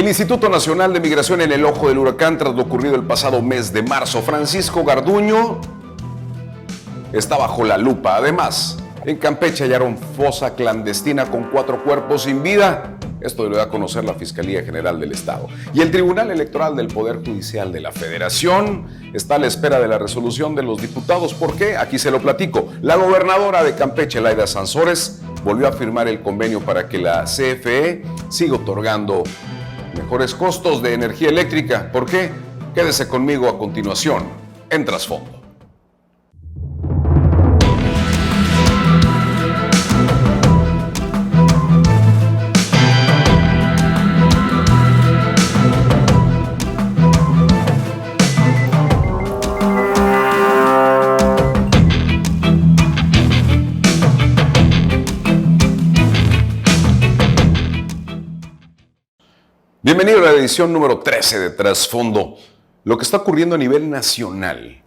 El Instituto Nacional de Migración en el ojo del huracán tras lo ocurrido el pasado mes de marzo. Francisco Garduño está bajo la lupa. Además, en Campeche hallaron fosa clandestina con 4 cuerpos sin vida. Esto lo da a conocer la Fiscalía General del Estado. Y el Tribunal Electoral del Poder Judicial de la Federación está a la espera de la resolución de los diputados. ¿Por qué? Aquí se lo platico. La gobernadora de Campeche, Laida Sansores, volvió a firmar el convenio para que la CFE siga otorgando mejores costos de energía eléctrica. ¿Por qué? Quédese conmigo a continuación en Trasfondo. Bienvenido a la edición número 13 de Trasfondo. Lo que está ocurriendo a nivel nacional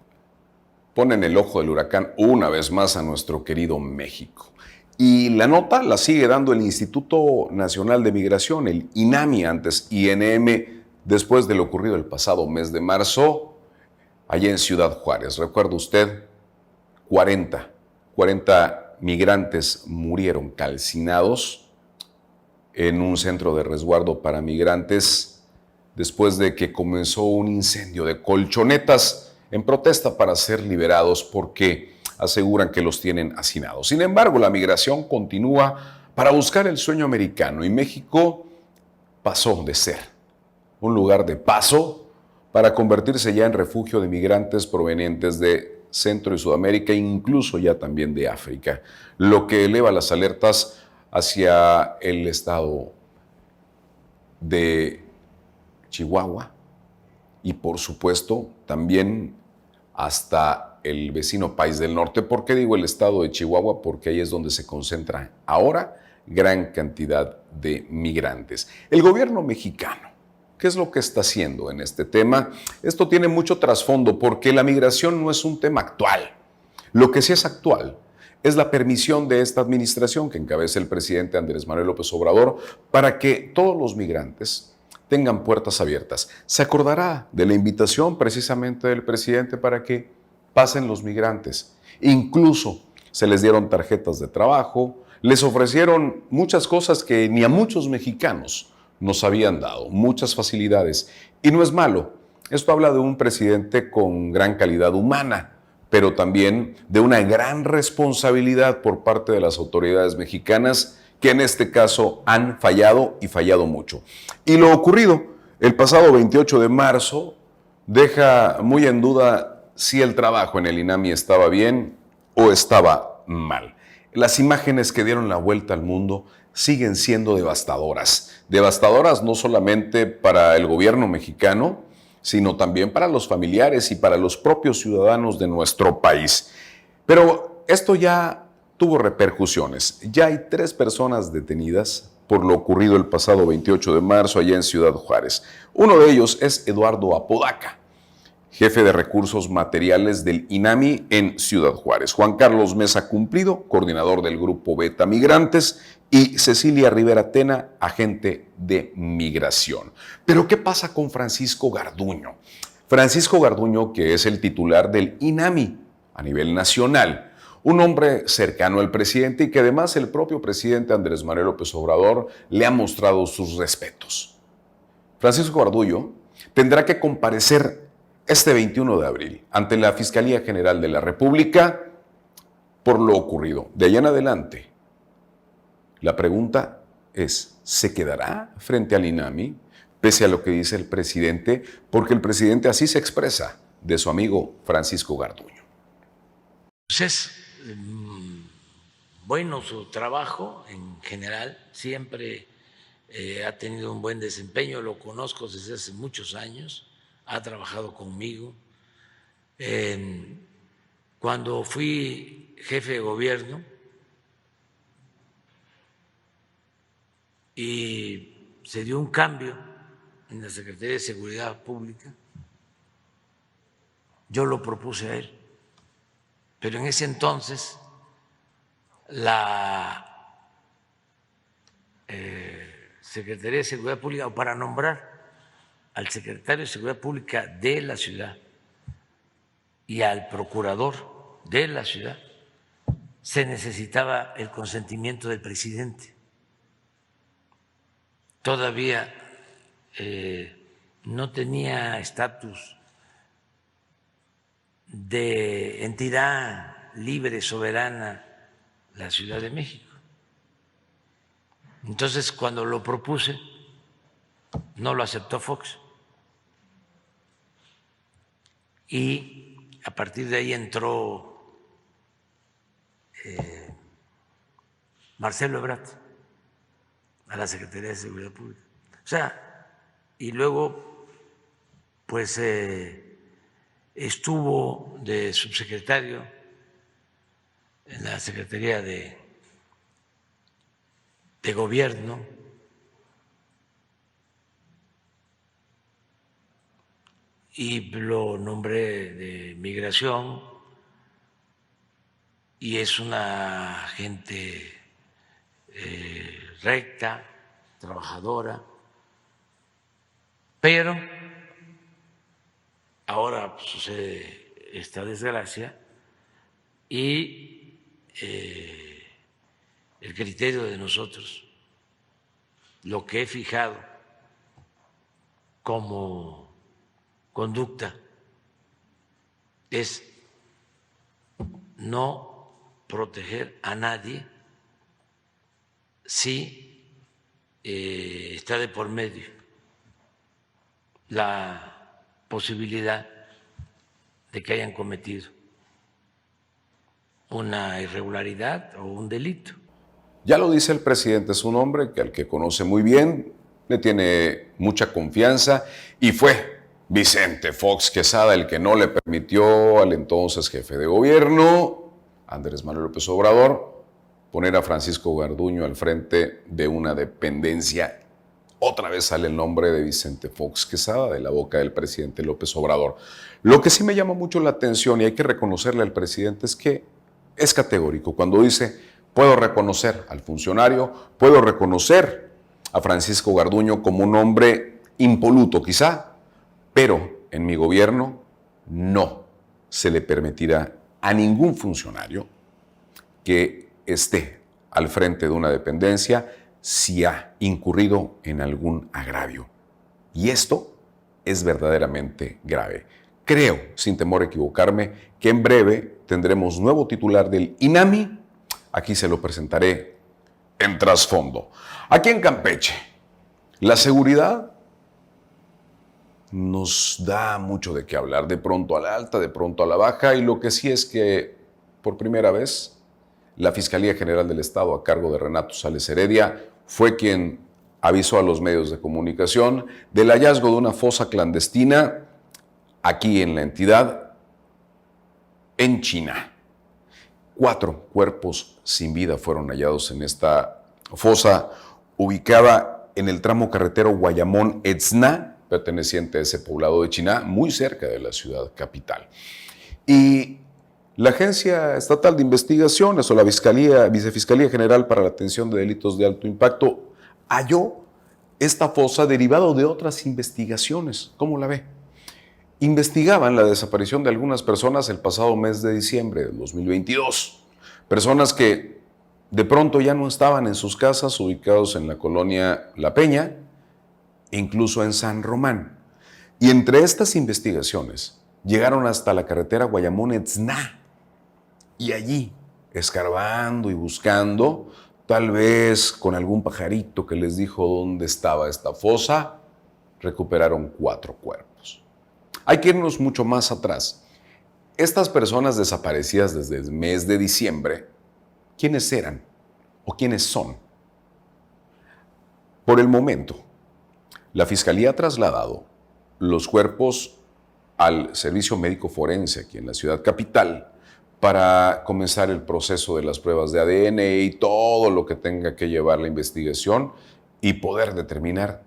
pone en el ojo del huracán una vez más a nuestro querido México. Y la nota la sigue dando el Instituto Nacional de Migración, el INAMI, antes INM, después de lo ocurrido el pasado mes de marzo, allá en Ciudad Juárez. ¿Recuerda usted? 40 migrantes murieron calcinados en un centro de resguardo para migrantes después de que comenzó un incendio de colchonetas en protesta para ser liberados porque aseguran que los tienen hacinados. Sin embargo, la migración continúa para buscar el sueño americano y México pasó de ser un lugar de paso para convertirse ya en refugio de migrantes provenientes de Centro y Sudamérica e incluso ya también de África, lo que eleva las alertas hacia el estado de Chihuahua y por supuesto también hasta el vecino país del norte. ¿Por qué digo el estado de Chihuahua? Porque ahí es donde se concentra ahora gran cantidad de migrantes. El gobierno mexicano, ¿qué es lo que está haciendo en este tema? Esto tiene mucho trasfondo porque la migración no es un tema actual. Lo que sí es actual es la permisión de esta administración que encabeza el presidente Andrés Manuel López Obrador para que todos los migrantes tengan puertas abiertas. Se acordará de la invitación precisamente del presidente para que pasen los migrantes. Incluso se les dieron tarjetas de trabajo, les ofrecieron muchas cosas que ni a muchos mexicanos nos habían dado, muchas facilidades. Y no es malo, esto habla de un presidente con gran calidad humana, pero también de una gran responsabilidad por parte de las autoridades mexicanas que en este caso han fallado y fallado mucho. Y lo ocurrido el pasado 28 de marzo deja muy en duda si el trabajo en el INAMI estaba bien o estaba mal. Las imágenes que dieron la vuelta al mundo siguen siendo devastadoras. Devastadoras no solamente para el gobierno mexicano, sino también para los familiares y para los propios ciudadanos de nuestro país. Pero esto ya tuvo repercusiones. Ya hay 3 personas detenidas por lo ocurrido el pasado 28 de marzo allá en Ciudad Juárez. Uno de ellos es Eduardo Apodaca, jefe de recursos materiales del INAMI en Ciudad Juárez. Juan Carlos Mesa Cumplido, coordinador del Grupo Beta Migrantes, y Cecilia Rivera Tena, agente de migración. Pero ¿qué pasa con Francisco Garduño? Francisco Garduño, que es el titular del INAMI a nivel nacional, un hombre cercano al presidente y que además el propio presidente Andrés Manuel López Obrador le ha mostrado sus respetos. Francisco Garduño tendrá que comparecer este 21 de abril ante la Fiscalía General de la República por lo ocurrido. De allá en adelante, la pregunta es, ¿se quedará frente al INAMI pese a lo que dice el presidente? Porque el presidente así se expresa de su amigo Francisco Garduño. Pues es bueno su trabajo en general, siempre ha tenido un buen desempeño, lo conozco desde hace muchos años, ha trabajado conmigo. Cuando fui jefe de gobierno y se dio un cambio en la Secretaría de Seguridad Pública, yo lo propuse a él, pero en ese entonces la Secretaría de Seguridad Pública o para nombrar al secretario de Seguridad Pública de la ciudad y al procurador de la ciudad, se necesitaba el consentimiento del presidente. Todavía no tenía estatus de entidad libre, soberana, la Ciudad de México. Entonces, cuando lo propuse, no lo aceptó Fox. Y a partir de ahí entró Marcelo Ebrard a la Secretaría de Seguridad Pública. O sea, y luego, pues, estuvo de subsecretario en la Secretaría de Gobierno, y lo nombré de Migración, y es una gente recta, trabajadora, pero ahora sucede esta desgracia y el criterio de nosotros, lo que he fijado como conducta es no proteger a nadie si está de por medio la posibilidad de que hayan cometido una irregularidad o un delito. Ya lo dice el presidente, es un hombre al que conoce muy bien, le tiene mucha confianza y fue Vicente Fox Quesada el que no le permitió al entonces jefe de gobierno, Andrés Manuel López Obrador, poner a Francisco Garduño al frente de una dependencia. Otra vez sale el nombre de Vicente Fox Quesada de la boca del presidente López Obrador. Lo que sí me llama mucho la atención y hay que reconocerle al presidente es que es categórico. Cuando dice, puedo reconocer al funcionario, puedo reconocer a Francisco Garduño como un hombre impoluto quizá, pero en mi gobierno no se le permitirá a ningún funcionario que esté al frente de una dependencia si ha incurrido en algún agravio. Y esto es verdaderamente grave. Creo, sin temor a equivocarme, que en breve tendremos nuevo titular del INAMI. Aquí se lo presentaré en trasfondo. Aquí en Campeche, la seguridad nos da mucho de qué hablar, de pronto a la alta, de pronto a la baja, y lo que sí es que, por primera vez, la Fiscalía General del Estado, a cargo de Renato Sales Heredia, fue quien avisó a los medios de comunicación del hallazgo de una fosa clandestina aquí en la entidad, en China. 4 cuerpos sin vida fueron hallados en esta fosa, ubicada en el tramo carretero Guayamón-Etzna, perteneciente a ese poblado de China, muy cerca de la ciudad capital. Y la Agencia Estatal de Investigaciones o la Vicefiscalía General para la Atención de Delitos de Alto Impacto halló esta fosa derivado de otras investigaciones. ¿Cómo la ve? Investigaban la desaparición de algunas personas el pasado mes de diciembre del 2022. Personas que de pronto ya no estaban en sus casas, ubicados en la colonia La Peña, incluso en San Román. Y entre estas investigaciones llegaron hasta la carretera Guayamón-Etzna. Y allí, escarbando y buscando, tal vez con algún pajarito que les dijo dónde estaba esta fosa, recuperaron 4 cuerpos. Hay que irnos mucho más atrás. Estas personas desaparecidas desde el mes de diciembre, ¿quiénes eran o quiénes son? Por el momento, la Fiscalía ha trasladado los cuerpos al Servicio Médico Forense aquí en la ciudad capital para comenzar el proceso de las pruebas de ADN y todo lo que tenga que llevar la investigación y poder determinar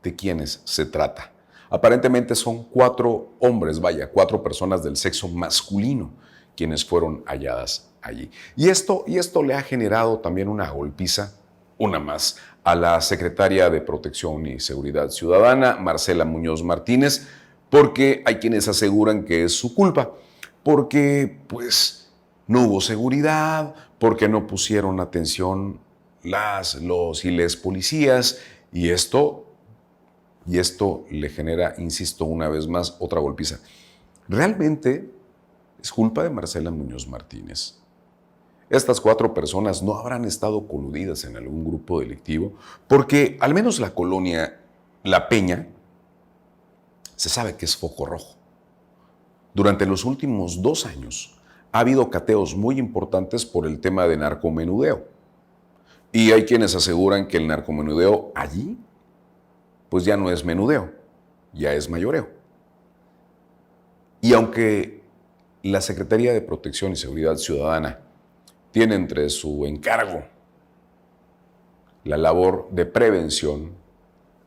de quiénes se trata. Aparentemente son 4 hombres, 4 personas del sexo masculino quienes fueron halladas allí. Y esto le ha generado también una golpiza una más, a la secretaria de Protección y Seguridad Ciudadana, Marcela Muñoz Martínez, porque hay quienes aseguran que es su culpa, porque pues no hubo seguridad, porque no pusieron atención los y les policías, y esto le genera, insisto una vez más, otra golpiza. Realmente es culpa de Marcela Muñoz Martínez. Estas 4 personas no habrán estado coludidas en algún grupo delictivo, porque al menos la colonia La Peña se sabe que es foco rojo. Durante los últimos 2 años ha habido cateos muy importantes por el tema de narcomenudeo. Y hay quienes aseguran que el narcomenudeo allí, pues ya no es menudeo, ya es mayoreo. Y aunque la Secretaría de Protección y Seguridad Ciudadana tiene entre su encargo la labor de prevención,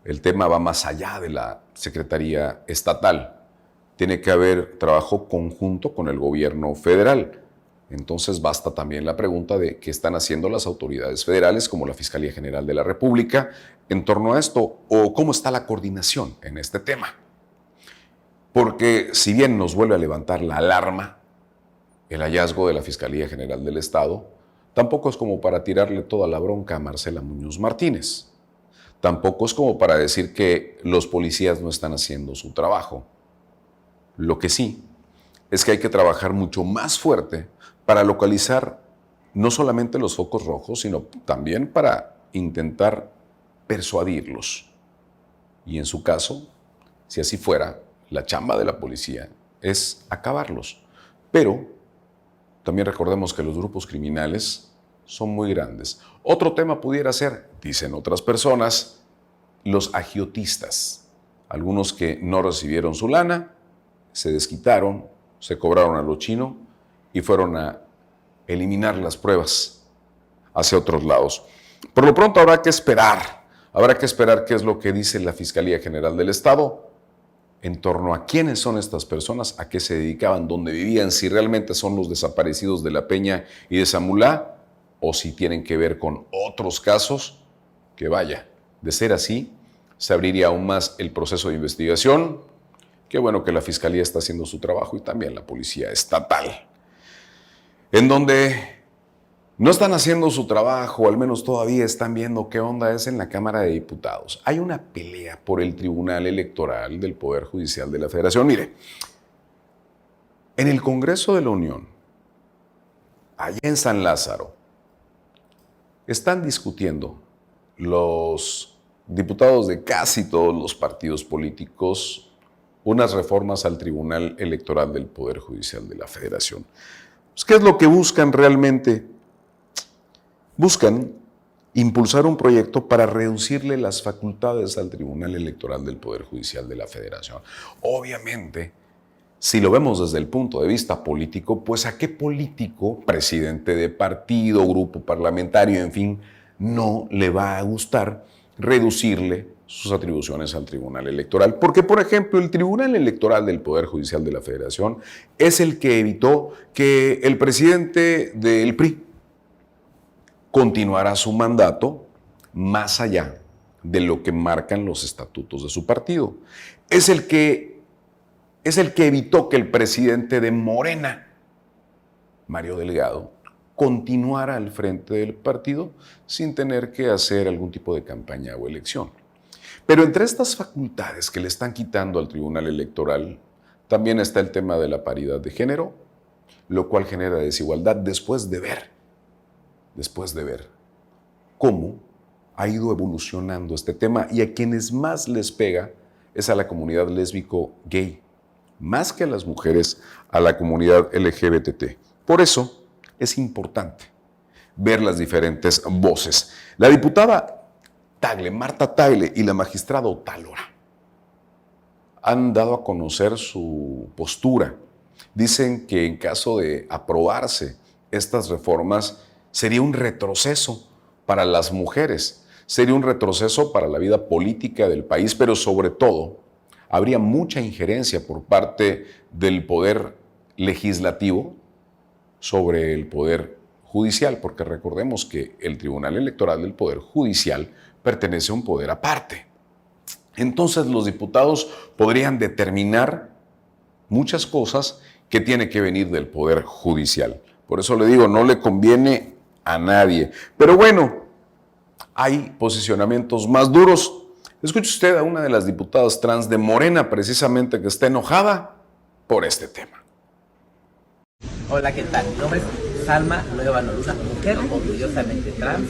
el tema va más allá de la Secretaría Estatal. Tiene que haber trabajo conjunto con el gobierno federal. Entonces basta también la pregunta de qué están haciendo las autoridades federales, como la Fiscalía General de la República, en torno a esto, o cómo está la coordinación en este tema. Porque si bien nos vuelve a levantar la alarma el hallazgo de la Fiscalía General del Estado, tampoco es como para tirarle toda la bronca a Marcela Muñoz Martínez. Tampoco es como para decir que los policías no están haciendo su trabajo. Lo que sí es que hay que trabajar mucho más fuerte para localizar no solamente los focos rojos, sino también para intentar persuadirlos. Y en su caso, si así fuera, la chamba de la policía es acabarlos. Pero también recordemos que los grupos criminales son muy grandes. Otro tema pudiera ser, dicen otras personas, los agiotistas. Algunos que no recibieron su lana, se desquitaron, se cobraron a lo chino y fueron a eliminar las pruebas hacia otros lados. Por lo pronto habrá que esperar qué es lo que dice la Fiscalía General del Estado en torno a quiénes son estas personas, a qué se dedicaban, dónde vivían, si realmente son los desaparecidos de La Peña y de Zamulá, o si tienen que ver con otros casos, que vaya, de ser así, se abriría aún más el proceso de investigación. Qué bueno que la Fiscalía está haciendo su trabajo y también la Policía Estatal. En donde no están haciendo su trabajo, al menos todavía están viendo qué onda es en la Cámara de Diputados. Hay una pelea por el Tribunal Electoral del Poder Judicial de la Federación. Mire, en el Congreso de la Unión, allá en San Lázaro, están discutiendo los diputados de casi todos los partidos políticos unas reformas al Tribunal Electoral del Poder Judicial de la Federación. Pues, ¿qué es lo que buscan realmente? Buscan impulsar un proyecto para reducirle las facultades al Tribunal Electoral del Poder Judicial de la Federación. Obviamente, si lo vemos desde el punto de vista político, pues ¿a qué político, presidente de partido, grupo parlamentario, en fin, no le va a gustar reducirle sus atribuciones al Tribunal Electoral? Porque, por ejemplo, el Tribunal Electoral del Poder Judicial de la Federación es el que evitó que el presidente del PRI continuará su mandato más allá de lo que marcan los estatutos de su partido. Es el que evitó que el presidente de Morena, Mario Delgado, continuara al frente del partido sin tener que hacer algún tipo de campaña o elección. Pero entre estas facultades que le están quitando al Tribunal Electoral, también está el tema de la paridad de género, lo cual genera desigualdad después de ver cómo ha ido evolucionando este tema, y a quienes más les pega es a la comunidad lésbico-gay, más que a las mujeres, a la comunidad LGBT. Por eso es importante ver las diferentes voces. La diputada Marta Tagle y la magistrada Otálora han dado a conocer su postura. Dicen que en caso de aprobarse estas reformas, sería un retroceso para las mujeres, sería un retroceso para la vida política del país, pero sobre todo habría mucha injerencia por parte del poder legislativo sobre el poder Judicial, porque recordemos que el Tribunal Electoral del Poder Judicial pertenece a un poder aparte. Entonces los diputados podrían determinar muchas cosas que tienen que venir del Poder Judicial. Por eso le digo, no le conviene a nadie. Pero bueno, hay posicionamientos más duros. Escuche usted a una de las diputadas trans de Morena, precisamente, que está enojada por este tema. Hola, ¿qué tal? Mi nombre es Salma Nueva Noruna, mujer orgullosamente trans,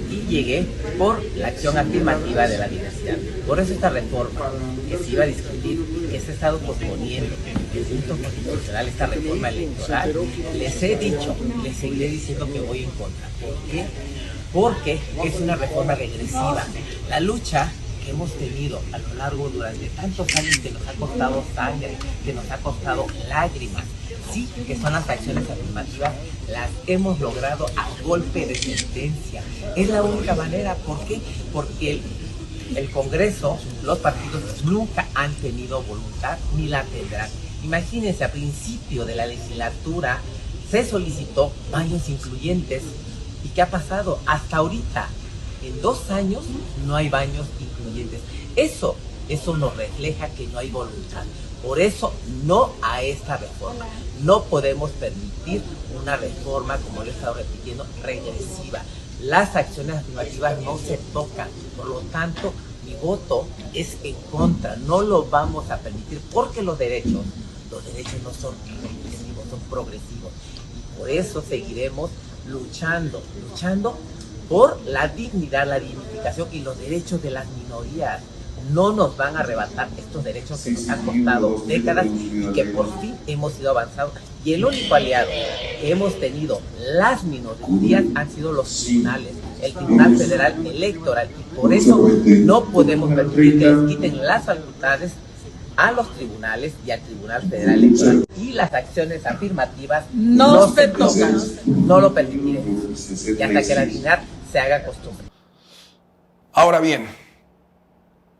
y llegué por la acción afirmativa de la diversidad. Por eso esta reforma que se iba a discutir, que se ha estado posponiendo el punto constitucional, esta reforma electoral, les he dicho, les seguiré diciendo que voy en contra. ¿Por qué? Porque es una reforma regresiva. La lucha que hemos tenido a lo largo durante tantos años, que nos ha costado sangre, que nos ha costado lágrimas, sí, que son las acciones afirmativas, las hemos logrado a golpe de sentencia. Es la única manera. ¿Por qué? Porque el Congreso, los partidos nunca han tenido voluntad ni la tendrán. Imagínense, a principio de la legislatura se solicitó baños incluyentes. ¿Y qué ha pasado? Hasta ahorita, en 2 años, no hay baños incluyentes. Eso nos refleja que no hay voluntad. Por eso, no a esta reforma. No podemos permitir una reforma, como lo he estado repitiendo, regresiva. Las acciones afirmativas no se tocan. Por lo tanto, mi voto es en contra. No lo vamos a permitir porque los derechos no son regresivos, son progresivos. Y por eso seguiremos luchando por la dignidad, la dignificación y los derechos de las minorías. No nos van a arrebatar estos derechos que nos han costado décadas y que por fin hemos ido avanzando. Y el único aliado que hemos tenido las minorías han sido los tribunales, el Tribunal Federal Electoral. Y por eso no podemos permitir que les quiten las facultades a los tribunales y al Tribunal Federal Electoral. Y las acciones afirmativas no se tocan, no lo permitiremos. Y hasta que la dignidad se haga costumbre. Ahora bien,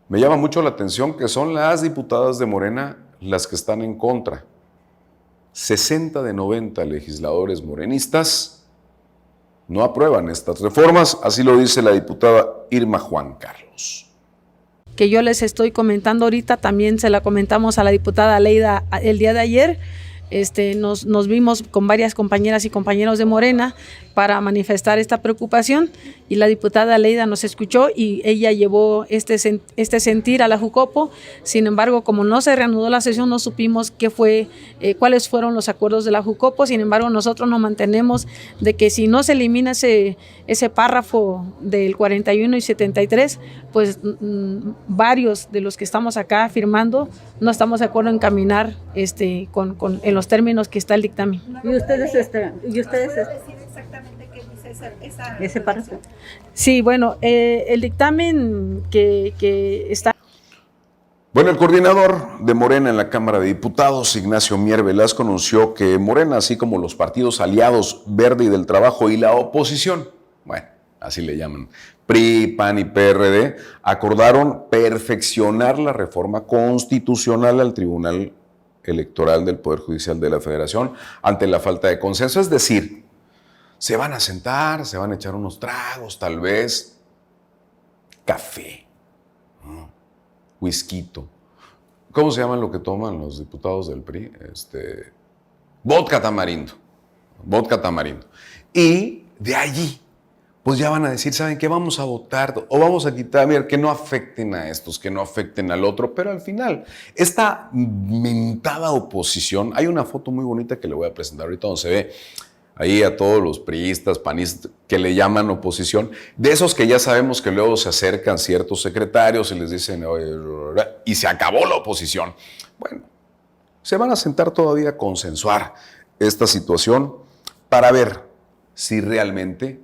me llama mucho la atención que son las diputadas de Morena las que están en contra. 60 de 90 legisladores morenistas no aprueban estas reformas, así lo dice la diputada Irma Juan Carlos. Que yo les estoy comentando ahorita, también se la comentamos a la diputada Leida el día de ayer. Nos vimos con varias compañeras y compañeros de Morena para manifestar esta preocupación, y la diputada Leida nos escuchó y ella llevó este sentir a la Jucopo. Sin embargo, como no se reanudó la sesión, no supimos cuáles fueron los acuerdos de la Jucopo. Sin embargo, nosotros nos mantenemos de que si no se elimina ese párrafo del 41 y 73, pues varios de los que estamos acá firmando no estamos de acuerdo en caminar en los términos que está el dictamen. ¿Y ustedes decir exactamente qué dice ese párrafo? Sí, bueno, el dictamen que está... Bueno, el coordinador de Morena en la Cámara de Diputados, Ignacio Mier Velasco, anunció que Morena, así como los partidos aliados Verde y del Trabajo y la oposición, bueno, así le llaman, PRI, PAN y PRD, acordaron perfeccionar la reforma constitucional al Tribunal Electoral del Poder Judicial de la Federación ante la falta de consenso. Es decir, se van a sentar, se van a echar unos tragos, tal vez, café, whisky. ¿Cómo se llama lo que toman los diputados del PRI? Vodka tamarindo. Y de allí, pues ya van a decir, ¿saben qué? Vamos a votar o vamos a quitar, mira, que no afecten a estos, que no afecten al otro. Pero al final, esta mentada oposición, hay una foto muy bonita que le voy a presentar ahorita donde se ve ahí a todos los priistas, panistas, que le llaman oposición, de esos que ya sabemos que luego se acercan ciertos secretarios y les dicen, y se acabó la oposición. Bueno, se van a sentar todavía a consensuar esta situación para ver si realmente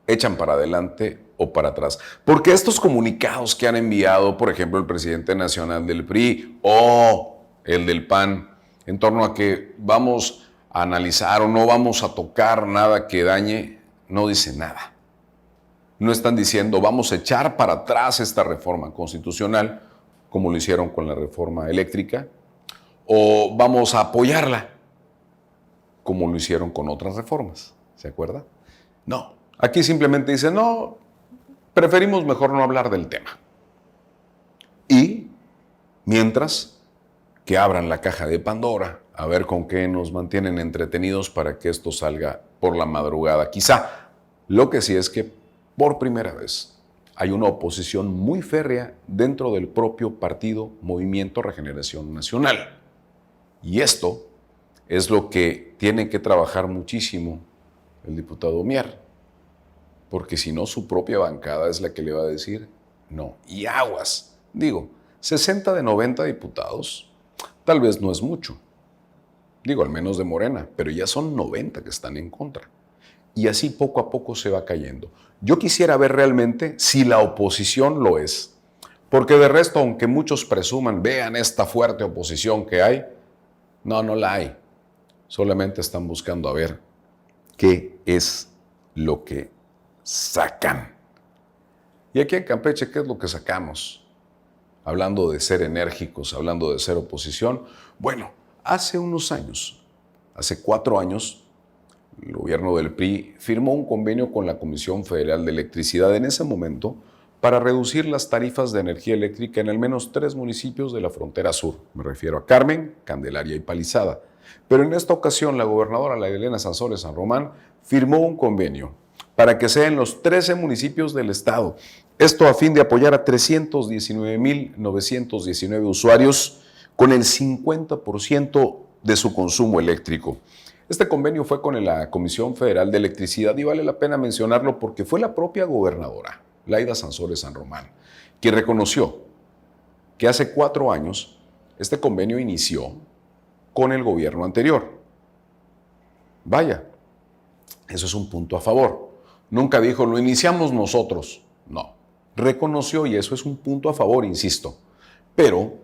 echan para adelante o para atrás. Porque estos comunicados que han enviado, por ejemplo, el presidente nacional del PRI o el del PAN, en torno a que vamos a analizar o no vamos a tocar nada que dañe, no dice nada. No están diciendo vamos a echar para atrás esta reforma constitucional, como lo hicieron con la reforma eléctrica, o vamos a apoyarla, como lo hicieron con otras reformas. ¿Se acuerda? No, aquí simplemente dice, no, preferimos mejor no hablar del tema. Y mientras que abran la caja de Pandora, a ver con qué nos mantienen entretenidos para que esto salga por la madrugada. Quizá lo que sí es que por primera vez hay una oposición muy férrea dentro del propio partido Movimiento Regeneración Nacional. Y esto es lo que tiene que trabajar muchísimo el diputado Mier, porque si no, su propia bancada es la que le va a decir no. Y aguas, digo, 60 de 90 diputados, tal vez no es mucho, digo, al menos de Morena, pero ya son 90 que están en contra. Y así poco a poco se va cayendo. Yo quisiera ver realmente si la oposición lo es, porque de resto, aunque muchos presuman, vean esta fuerte oposición que hay, no la hay. Solamente están buscando a ver qué es lo que sacan. Y aquí en Campeche, ¿qué es lo que sacamos? Hablando de ser enérgicos, hablando de ser oposición. Bueno, hace unos años, hace 4 años, el gobierno del PRI firmó un convenio con la Comisión Federal de Electricidad en ese momento para reducir las tarifas de energía eléctrica en al menos 3 municipios de la frontera sur. Me refiero a Carmen, Candelaria y Palizada. Pero en esta ocasión la gobernadora Laida Elena Sansores San Román firmó un convenio para que sea en los 13 municipios del estado. Esto a fin de apoyar a 319,919 usuarios con el 50% de su consumo eléctrico. Este convenio fue con la Comisión Federal de Electricidad y vale la pena mencionarlo porque fue la propia gobernadora, Laida Sansores San Román, quien reconoció que hace 4 años este convenio inició con el gobierno anterior. Vaya, eso es un punto a favor. Nunca dijo, lo iniciamos nosotros. No, reconoció y eso es un punto a favor, insisto. Pero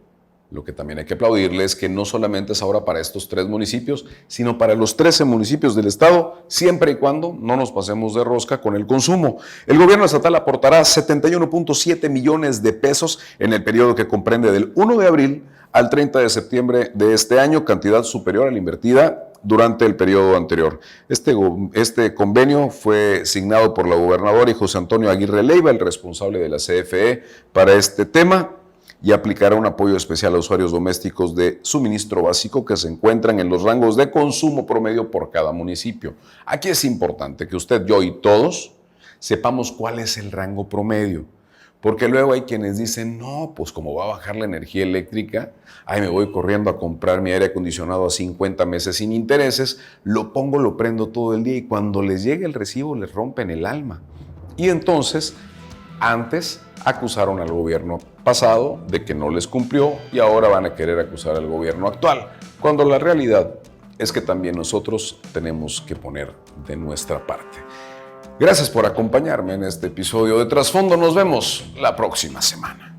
lo que también hay que aplaudirle es que no solamente es ahora para estos 3 municipios, sino para los 13 municipios del estado, siempre y cuando no nos pasemos de rosca con el consumo. El gobierno estatal aportará 71.7 millones de pesos en el periodo que comprende del 1 de abril al 30 de septiembre de este año, cantidad superior a la invertida durante el periodo anterior. Este convenio fue signado por la gobernadora y José Antonio Aguirre Leiva, el responsable de la CFE para este tema, y aplicará un apoyo especial a usuarios domésticos de suministro básico que se encuentran en los rangos de consumo promedio por cada municipio. Aquí es importante que usted, yo y todos sepamos cuál es el rango promedio, porque luego hay quienes dicen, no, pues como va a bajar la energía eléctrica, ahí me voy corriendo a comprar mi aire acondicionado a 50 meses sin intereses, lo pongo, lo prendo todo el día y cuando les llegue el recibo les rompen el alma. Y entonces, antes acusaron al gobierno pasado de que no les cumplió y ahora van a querer acusar al gobierno actual, cuando la realidad es que también nosotros tenemos que poner de nuestra parte. Gracias por acompañarme en este episodio de Trasfondo. Nos vemos la próxima semana.